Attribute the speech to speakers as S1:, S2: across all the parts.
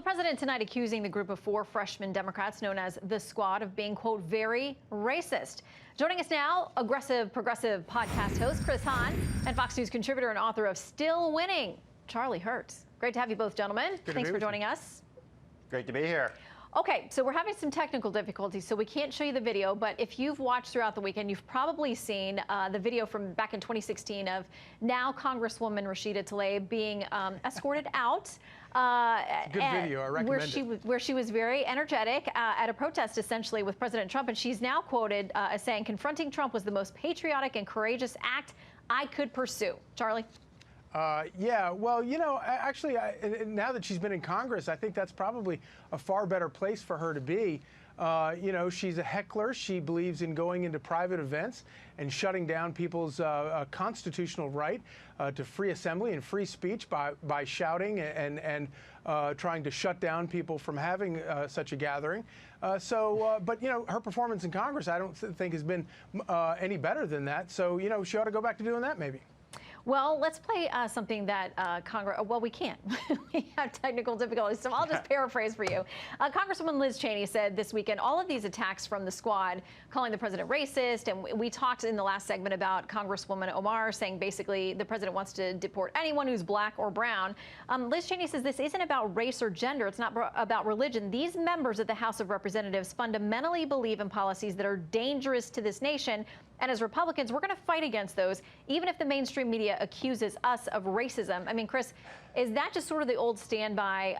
S1: the president tonight accusing the group of 4 freshman Democrats known as the Squad of being, quote, very racist. Joining us now, aggressive progressive podcast host Chris Hahn and Fox News contributor and author of Still Winning, Charlie Hertz. Great to have you both, gentlemen. Thanks for joining us.
S2: Great to be here.
S1: Okay, so we're having some technical difficulties, so we can't show you the video, but if you've watched throughout the weekend, you've probably seen the video from back in 2016 of now Congresswoman Rashida Tlaib being escorted out.
S3: Good video, I recommend it.
S1: Where she was very energetic at a protest, essentially, with President Trump, and she's now quoted as saying, confronting Trump was the most patriotic and courageous act I could pursue. Charlie?
S3: Yeah, well, you know, actually, now that she's been in Congress, I think that's probably a far better place for her to be. You know, she's a heckler. She believes in going into private events and shutting down people's constitutional right to free assembly and free speech by shouting and trying to shut down people from having such a gathering. But, you know, her performance in Congress, I don't think has been any better than that. So, you know, she ought to go back to doing that maybe.
S1: Well, let's play something that Congress, well, we can't. We have technical difficulties, so I'll just paraphrase for you. Congresswoman Liz Cheney said this weekend all of these attacks from the Squad, calling the president racist, and we talked in the last segment about Congresswoman Omar saying basically the president wants to deport anyone who's black or brown. Liz Cheney says this isn't about race or gender. It's not about religion. These members of the House of Representatives fundamentally believe in policies that are dangerous to this nation. And as Republicans, we're going to fight against those, even if the mainstream media accuses us of racism. I mean, Chris, is that just sort of the old standby,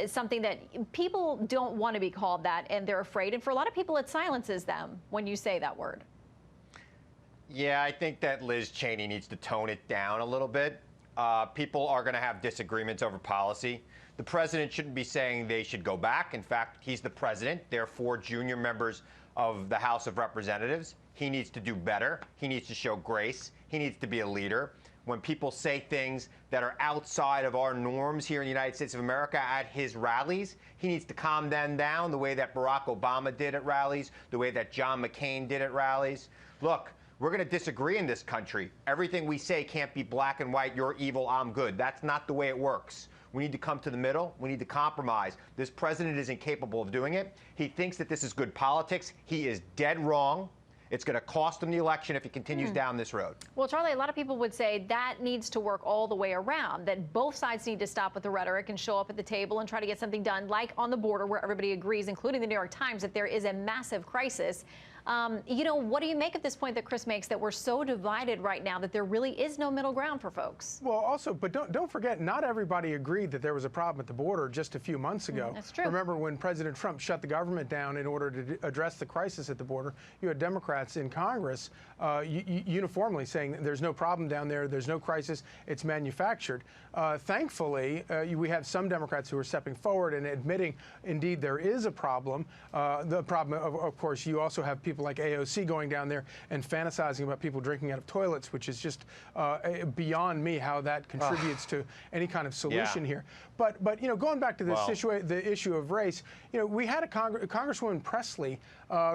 S1: something that people don't want to be called that and they're afraid? And for a lot of people, it silences them when you say that word.
S2: Yeah, I think that Liz Cheney needs to tone it down a little bit. People are going to have disagreements over policy. The president shouldn't be saying they should go back. In fact, he's the president. There are 4 junior members of the House of Representatives. He needs to do better. He needs to show grace. He needs to be a leader. When people say things that are outside of our norms here in the United States of America at his rallies, he needs to calm them down the way that Barack Obama did at rallies, the way that John McCain did at rallies. Look, we're going to disagree in this country. Everything we say can't be black and white, you're evil, I'm good. That's not the way it works. We need to come to the middle. We need to compromise. This president is incapable of doing it. He thinks that this is good politics. He is dead wrong. It's going to cost him the election if he continues down this road.
S1: Well, Charlie, a lot of people would say that needs to work all the way around, that both sides need to stop with the rhetoric and show up at the table and try to get something done, like on the border where everybody agrees, including the New York Times, that there is a massive crisis. You know, what do you make of this point that Chris makes, that we're so divided right now that there really is no middle ground for folks?
S3: Well, also, but don't forget, not everybody agreed that there was a problem at the border just a few months ago.
S1: That's true.
S3: Remember when President Trump shut the government down in order to address the crisis at the border, you had Democrats in Congress uniformly saying there's no problem down there, there's no crisis, it's manufactured. Thankfully, we have some Democrats who are stepping forward and admitting, indeed, there is a problem. The problem, of course, you also have people like AOC going down there and fantasizing about people drinking out of toilets, which is just beyond me how that contributes to any kind of solution here. But you know, going back to this the issue of race, you know, we had a Congresswoman Presley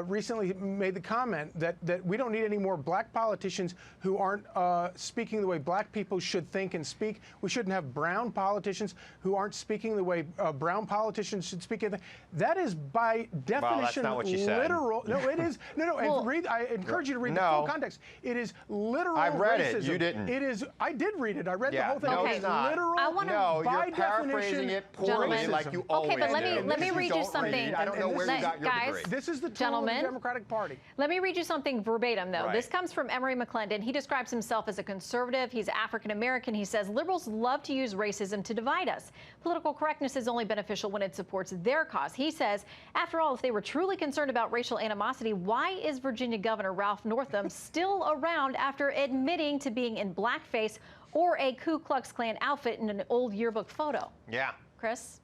S3: recently made the comment that we don't need any more black politicians who aren't speaking the way black people should think and speak. We shouldn't have brown politicians who aren't speaking the way brown politicians should speak. That is by definition literal. No, it is. No. Well, I encourage you to read the full context. It is literal racism.
S2: I read it. You didn't.
S3: It is. I did read it. I read the whole thing.
S2: No,
S3: it is literal.
S2: No,
S3: by
S2: you're paraphrasing it poorly, like you always do.
S1: Okay, but let me read you something.
S2: I don't know where you got your degree.
S3: This is the tool of the Democratic Party.
S1: Let me read you something verbatim, though. This comes from Emory McClendon. He describes himself as a conservative. He's African American. He says liberals love to use racism to divide us. Political correctness is only beneficial when it supports their cause. He says, after all, if they were truly concerned about racial animosity, why is Virginia Governor Ralph Northam still around after admitting to being in blackface or a Ku Klux Klan outfit in an old yearbook photo?
S2: Yeah.
S1: Chris?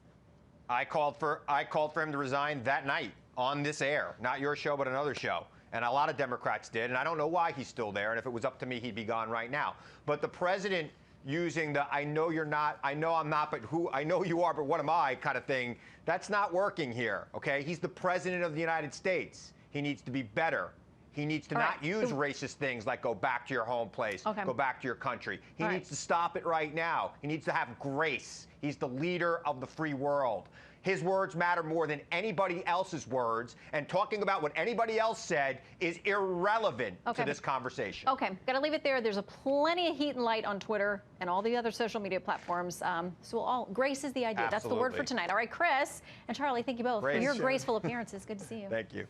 S2: I called for him to resign that night on this air, not your show, but another show. And a lot of Democrats did, and I don't know why he's still there. And if it was up to me, he'd be gone right now. But the president using the I know you're not, I know I'm not, but who, I know you are, but what am I kind of thing, that's not working here, okay? He's the president of the United States. He needs to be better. He needs to
S1: All
S2: not
S1: right.
S2: use racist things like go back to your home place,
S1: Okay.
S2: go back to your country. He
S1: All
S2: needs
S1: right.
S2: to stop it right now. He needs to have grace. He's the leader of the free world. His words matter more than anybody else's words, and talking about what anybody else said is irrelevant
S1: Okay.
S2: to this conversation.
S1: Okay, got to leave it there. There's a plenty of heat and light on Twitter and all the other social media platforms. So grace is the idea. That's the word for
S2: Absolutely.
S1: tonight. All right, Chris and Charlie, thank you both for
S2: Grace.
S1: your
S3: Shannon.
S1: graceful appearances. Good to see you.
S2: Thank you.